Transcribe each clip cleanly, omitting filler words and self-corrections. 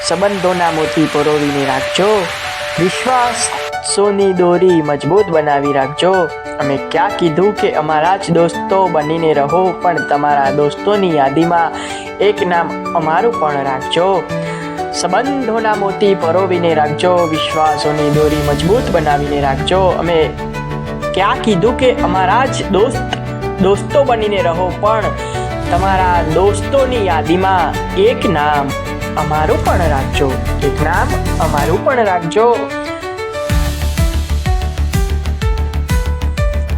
સંબંધોના મોતી પરોવીને રાખજો, વિશ્વાસોની દોરી મજબૂત બનાવી રાખજો. અમે ક્યાં કીધું કે અમારા જ દોસ્તો બનીને રહો, પણ તમારા દોસ્તોની યાદીમાં એક નામ અમારું પણ રાખજો. સંબંધોના મોતી પરોવીને રાખજો, વિશ્વાસોની દોરી મજબૂત બનાવીને રાખજો. અમે ક્યાં કીધું કે અમારા જ દોસ્તો બનીને રહો, પણ તમારા દોસ્તોની યાદીમાં એક નામ અમારું પણ રાખજો. એક નામ અમારું પણ રાખજો.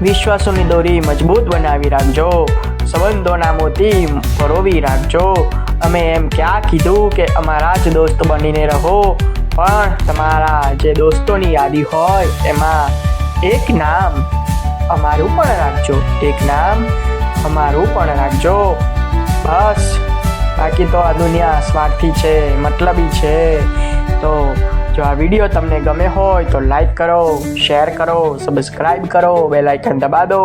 વિશ્વાસોની દોરી મજબૂત બનાવી રાખજો, સંબંધોના મોતી પરોવી રાખજો. અમે એમ ક્યાં કીધું કે અમારા જ દોસ્ત બનીને રહો, પણ તમારા જે દોસ્તોની યાદી હોય એમાં એક નામ અમારું પણ રાખજો. એક નામ અમારું પણ રાખજો. બસ, બાકી તો આ દુનિયા સ્વાર્થી છે, મતલબી છે. તો જો આ વિડીયો તમને ગમે હોય તો લાઈક કરો, શેર કરો, સબસ્ક્રાઈબ કરો, બેલ આઇકન દબા દો,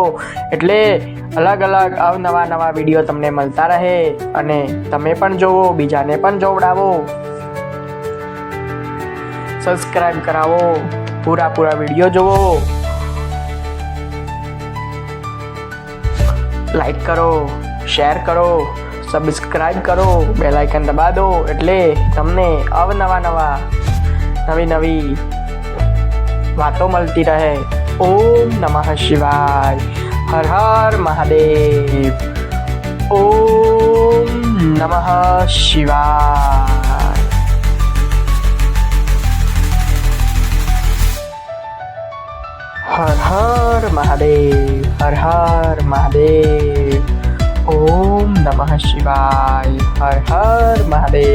એટલે અલગ અલગ અવનવા વિડીયો તમને મળતા રહે અને તમે પણ જોવો, બીજાને પણ જોવડાવો, સબસ્ક્રાઈબ કરાવો, પૂરા વિડીયો જોવો, લાઈક કરો, શેર કરો, સબસ્ક્રાઈબ કરો, બેલ આઇકન દબા દો, એટલે તમને નવી વાતો મળતી રહે. ઓમ નમઃ શિવાય. હર હર મહાદેવ. ઓમ નમઃ શિવાય. હર હર મહાદેવ. હર હર મહાદેવ. ઓમ નમઃ શિવાય. હર હર મહાદેવ.